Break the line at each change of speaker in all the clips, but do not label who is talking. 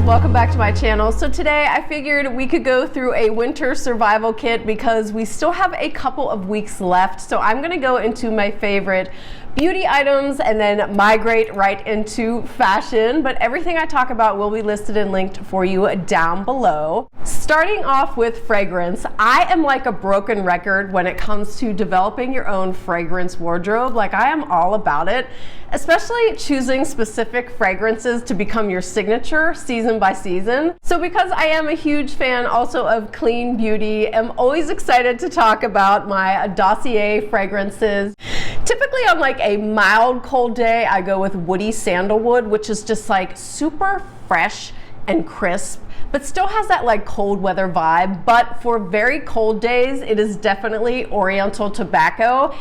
welcome back to my channel. So today I figured we could go through a winter survival kit because we still have a couple of weeks left. So I'm gonna go into my favorite beauty items and then migrate right into fashion, but everything I talk about will be listed and linked for you down below. Starting off with fragrance, I am like a broken record when it comes to developing your own fragrance wardrobe. Like, I am all about it, especially choosing specific fragrances to become your signature season by season. So because I am a huge fan also of clean beauty, I'm always excited to talk about my dossier fragrances. Typically on like a mild cold day, I go with woody sandalwood, which is just like super fresh and crisp, but still has that like cold weather vibe. But for very cold days, it is definitely oriental tobacco.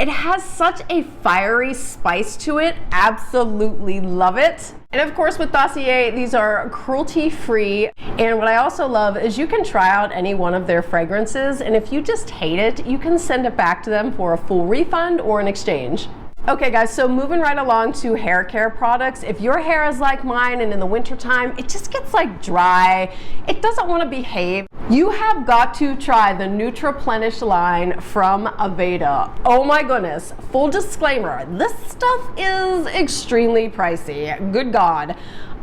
It has such a fiery spice to it. Absolutely love it. And of course with Dossier, these are cruelty free. And what I also love is you can try out any one of their fragrances, and if you just hate it, you can send it back to them for a full refund or an exchange. Okay guys, so moving right along to hair care products. If your hair is like mine and in the winter time, it just gets like dry, it doesn't want to behave, you have got to try the Nutriplenish line from Aveda. Oh my goodness, full disclaimer, this stuff is extremely pricey. Good God.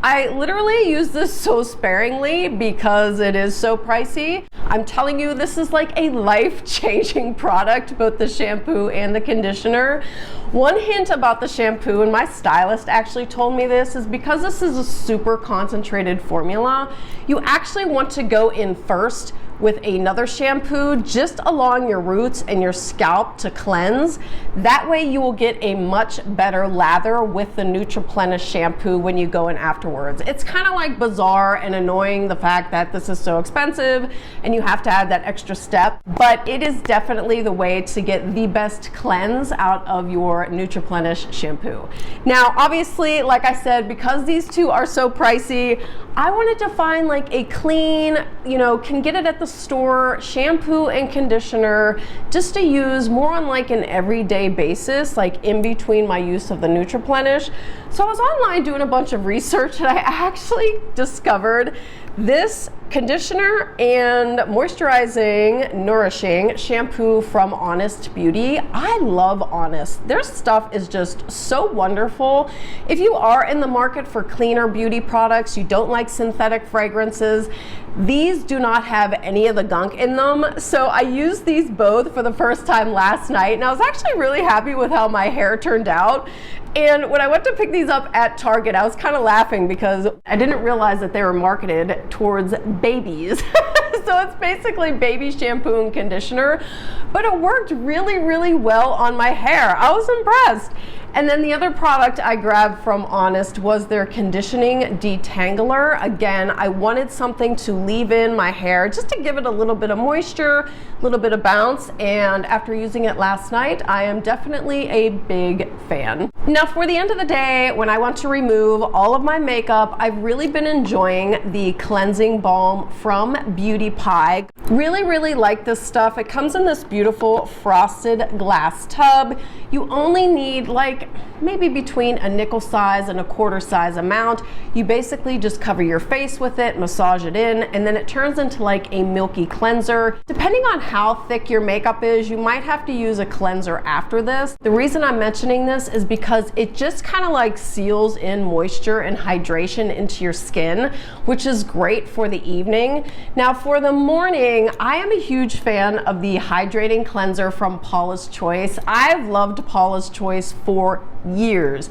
I literally use this so sparingly because it is so pricey. I'm telling you, this is like a life-changing product, both the shampoo and the conditioner. One hint about the shampoo, and my stylist actually told me this, is because this is a super concentrated formula, you actually want to go in first with another shampoo just along your roots and your scalp to cleanse. That way you will get a much better lather with the Nutriplenish shampoo when you go in afterwards. It's kind of like bizarre and annoying, the fact that this is so expensive and you have to add that extra step, but it is definitely the way to get the best cleanse out of your Nutriplenish shampoo. Now obviously, like I said, because these two are so pricey, I wanted to find like a clean, can get it at the store shampoo and conditioner just to use more on like an everyday basis, like in between my use of the Nutriplenish. So I was online doing a bunch of research and I actually discovered this conditioner and moisturizing, nourishing shampoo from Honest Beauty. I love Honest. Their stuff is just so wonderful. If you are in the market for cleaner beauty products, you don't like synthetic fragrances, these do not have any of the gunk in them. So I used these both for the first time last night, and I was actually really happy with how my hair turned out. And when I went to pick these up at Target, I was kind of laughing because I didn't realize that they were marketed towards babies. So it's basically baby shampoo and conditioner, but it worked really, really well on my hair. I was impressed. And then the other product I grabbed from Honest was their conditioning detangler. Again, I wanted something to leave in my hair just to give it a little bit of moisture, a little bit of bounce, and after using it last night, I am definitely a big fan. Now for the end of the day, when I want to remove all of my makeup, I've really been enjoying the cleansing balm from Beauty Pie. Really, really like this stuff. It comes in this beautiful frosted glass tub. You only need like maybe between a nickel size and a quarter size amount. You basically just cover your face with it, massage it in, and then it turns into like a milky cleanser. Depending on how thick your makeup is, you might have to use a cleanser after this. The reason I'm mentioning this is because it just kind of like seals in moisture and hydration into your skin, which is great for the evening. Now for the morning, I am a huge fan of the hydrating cleanser from Paula's Choice. I've loved Paula's Choice for years.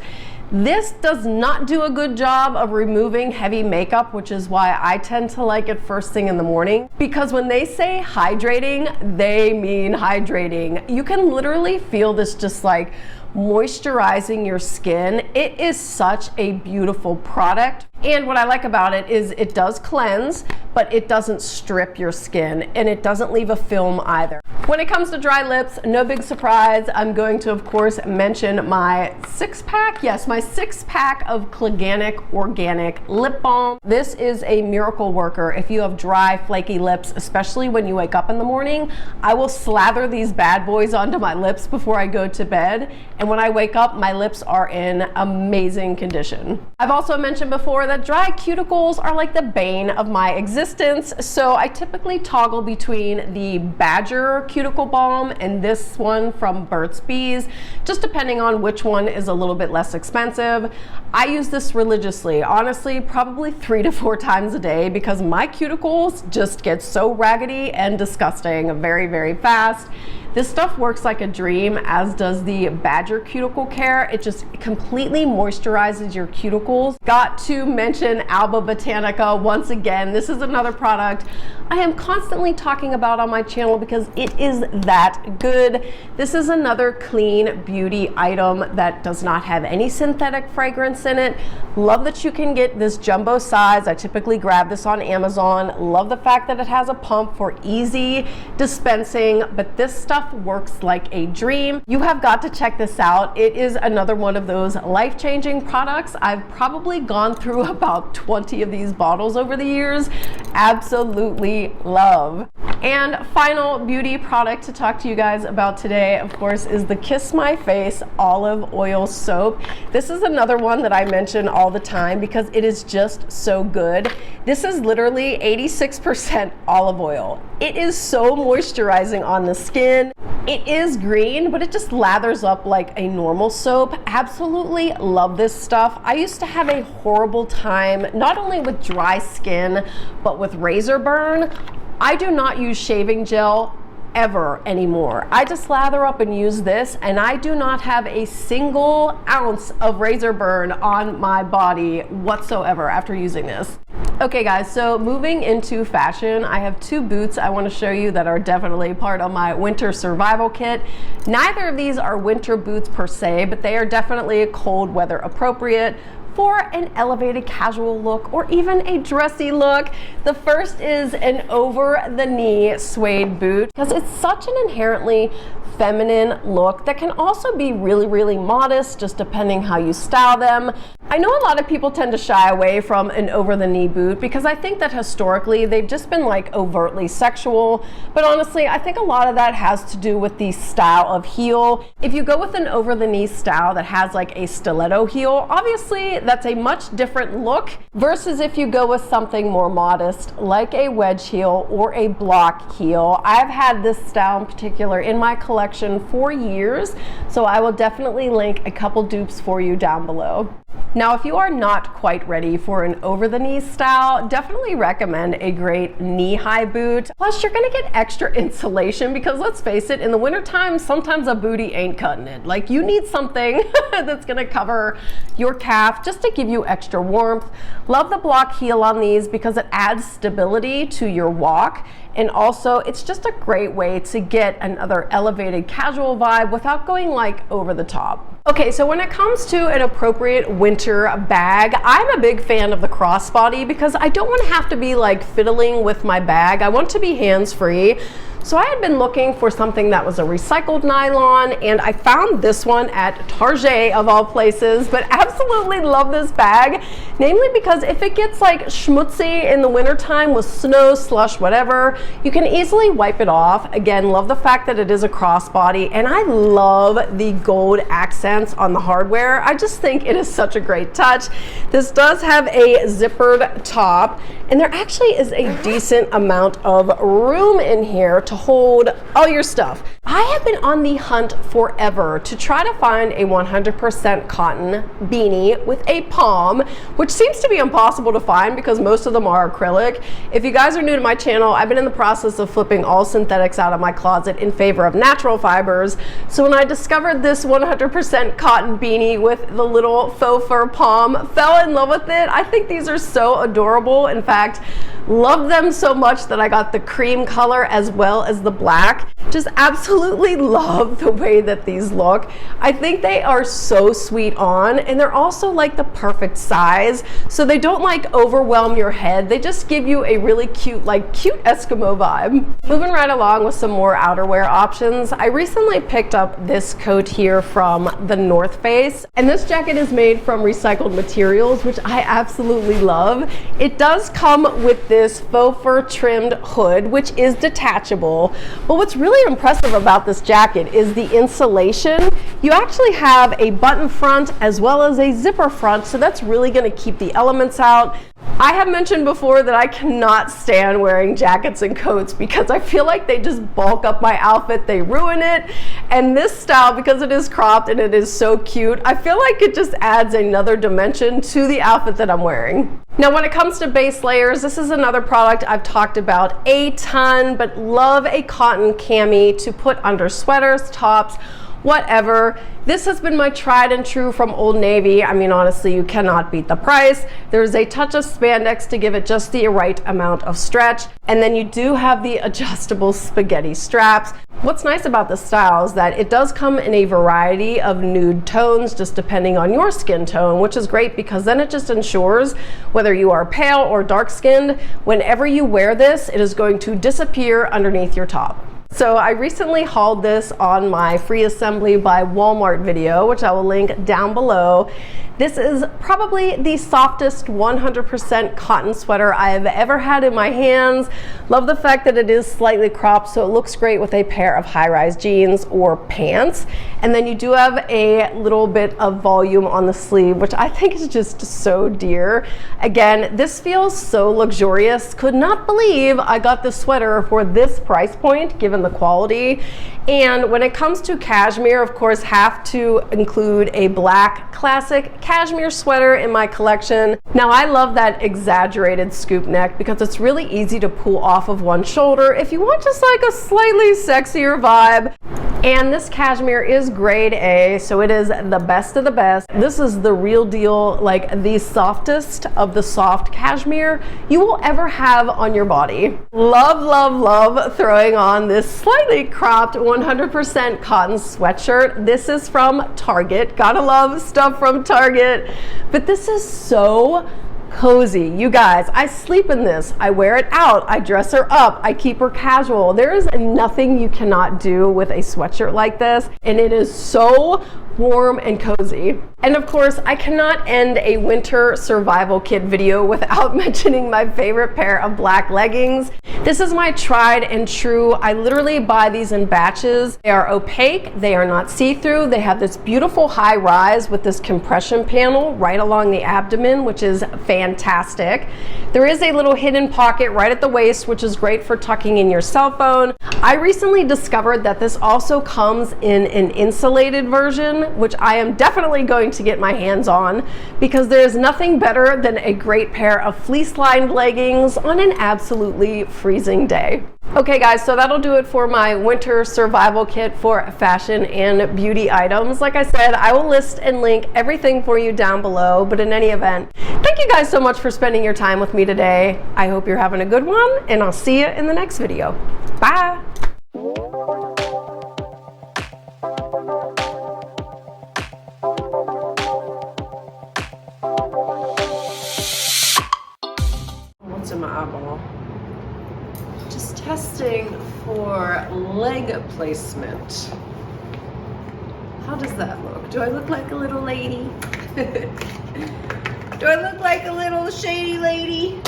This does not do a good job of removing heavy makeup, which is why I tend to like it first thing in the morning, because when they say hydrating, they mean hydrating. You can literally feel this just like moisturizing your skin. It is such a beautiful product. And what I like about it is it does cleanse, but it doesn't strip your skin and it doesn't leave a film either. When it comes to dry lips, no big surprise. I'm going to, of course, mention my 6-pack. Yes, my 6-pack of Cleganic Organic Lip Balm. This is a miracle worker. If you have dry, flaky lips, especially when you wake up in the morning, I will slather these bad boys onto my lips before I go to bed. And when I wake up, my lips are in amazing condition. I've also mentioned before that dry cuticles are like the bane of my existence. So I typically toggle between the Badger Cuticle Balm and this one from Burt's Bees, just depending on which one is a little bit less expensive. I use this religiously, honestly, probably 3 to 4 times a day because my cuticles just get so raggedy and disgusting very, very fast. This stuff works like a dream, as does the Badger Cuticle Care. It just completely moisturizes your cuticles. Got to mention Alba Botanica once again. This is another product I am constantly talking about on my channel because it is that good. This is another clean beauty item that does not have any synthetic fragrance in it. Love that you can get this jumbo size. I typically grab this on Amazon. Love the fact that it has a pump for easy dispensing, but this stuff works like a dream. You have got to check this out. It is another one of those life-changing products. I've probably gone through about 20 of these bottles over the years. Absolutely love. And final beauty product to talk to you guys about today, of course, is the Kiss My Face Olive Oil Soap. This is another one that I mention all the time because it is just so good. This is literally 86% olive oil. It is so moisturizing on the skin. It is green, but it just lathers up like a normal soap. Absolutely love this stuff. I used to have a horrible time, not only with dry skin, but with razor burn. I do not use shaving gel ever anymore. I just lather up and use this, and I do not have a single ounce of razor burn on my body whatsoever after using this. Okay guys, so moving into fashion, I have 2 boots I want to show you that are definitely part of my winter survival kit. Neither of these are winter boots per se, but they are definitely cold weather appropriate for an elevated casual look or even a dressy look. The first is an over-the-knee suede boot because it's such an inherently feminine look that can also be really, really modest, just depending how you style them. I know a lot of people tend to shy away from an over-the-knee boot because I think that historically they've just been like overtly sexual, but honestly I think a lot of that has to do with the style of heel. If you go with an over-the-knee style that has like a stiletto heel, obviously that's a much different look versus if you go with something more modest like a wedge heel or a block heel. I've had this style in particular in my collection for years, so I will definitely link a couple dupes for you down below. Now, if you are not quite ready for an over-the-knee style, definitely recommend a great knee-high boot. Plus, you're gonna get extra insulation because let's face it, in the wintertime, sometimes a booty ain't cutting it. Like, you need something that's gonna cover your calf just to give you extra warmth. Love the block heel on these because it adds stability to your walk. And also, it's just a great way to get another elevated casual vibe without going like over the top. Okay, so when it comes to an appropriate winter bag, I'm a big fan of the crossbody because I don't want to have to be like fiddling with my bag. I want to be hands-free. So I had been looking for something that was a recycled nylon, and I found this one at Target of all places, but absolutely love this bag, namely because if it gets like schmutzy in the wintertime with snow, slush, whatever, you can easily wipe it off. Again, love the fact that it is a crossbody, and I love the gold accents on the hardware. I just think it is such a great touch. This does have a zippered top, and there actually is a decent amount of room in here to hold all your stuff. I have been on the hunt forever to try to find a 100% cotton beanie with a palm, which seems to be impossible to find because most of them are acrylic. If you guys are new to my channel, I've been in the process of flipping all synthetics out of my closet in favor of natural fibers. So when I discovered this 100% cotton beanie with the little faux fur palm, fell in love with it. I think these are so adorable. In fact, love them so much that I got the cream color as well as the black. Just absolutely absolutely love the way that these look. I think they are so sweet on, and they're also like the perfect size, so they don't like overwhelm your head. They just give you a really cute, like cute Eskimo vibe. Moving right along with some more outerwear options, I recently picked up this coat here from the North Face, and this jacket is made from recycled materials, which I absolutely love. It does come with this faux fur trimmed hood, which is detachable, but what's really impressive about this jacket is the insulation. You actually have a button front as well as a zipper front, so that's really going to keep the elements out. I have mentioned before that I cannot stand wearing jackets and coats because I feel like they just bulk up my outfit, they ruin it. And this style, because it is cropped and it is so cute, I feel like it just adds another dimension to the outfit that I'm wearing. Now, when it comes to base layers, this is another product I've talked about a ton, but love a cotton cami to put under sweaters, tops, whatever. This has been my tried and true from Old Navy. I mean, honestly, you cannot beat the price. There's a touch of spandex to give it just the right amount of stretch. And then you do have the adjustable spaghetti straps. What's nice about this style is that it does come in a variety of nude tones, just depending on your skin tone, which is great because then it just ensures whether you are pale or dark skinned, whenever you wear this, it is going to disappear underneath your top. So I recently hauled this on my free assembly by Walmart video, which I will link down below. This is probably the softest 100% cotton sweater I have ever had in my hands. Love the fact that it is slightly cropped, so it looks great with a pair of high-rise jeans or pants. And then you do have a little bit of volume on the sleeve, which I think is just so dear. Again, this feels so luxurious. Could not believe I got this sweater for this price point, given the quality. And when it comes to cashmere, of course, have to include a black classic cashmere sweater in my collection. Now, I love that exaggerated scoop neck because it's really easy to pull off of one shoulder if you want just like a slightly sexier vibe. And this cashmere is grade A, so it is the best of the best. This is the real deal, like the softest of the soft cashmere you will ever have on your body. Love, love, love throwing on this slightly cropped 100% cotton sweatshirt. This is from Target. Gotta love stuff from Target. But this is so cozy. You guys, I sleep in this. I wear it out. I dress her up. I keep her casual. There is nothing you cannot do with a sweatshirt like this, and it is so warm and cozy. And of course, I cannot end a winter survival kit video without mentioning my favorite pair of black leggings. This is my tried and true. I literally buy these in batches. They are opaque, they are not see-through. They have this beautiful high rise with this compression panel right along the abdomen, which is fantastic. There is a little hidden pocket right at the waist, which is great for tucking in your cell phone. I recently discovered that this also comes in an insulated version, which I am definitely going to get my hands on because there's nothing better than a great pair of fleece-lined leggings on an absolutely freezing day. Okay guys, so that'll do it for my winter survival kit for fashion and beauty items. Like I said, I will list and link everything for you down below, but in any event, thank you guys so much for spending your time with me today. I hope you're having a good one, and I'll see you in the next video. Bye! What's in my eyeball? Just testing for leg placement. How does that look? Do I look like a little lady? Do I look like a little shady lady?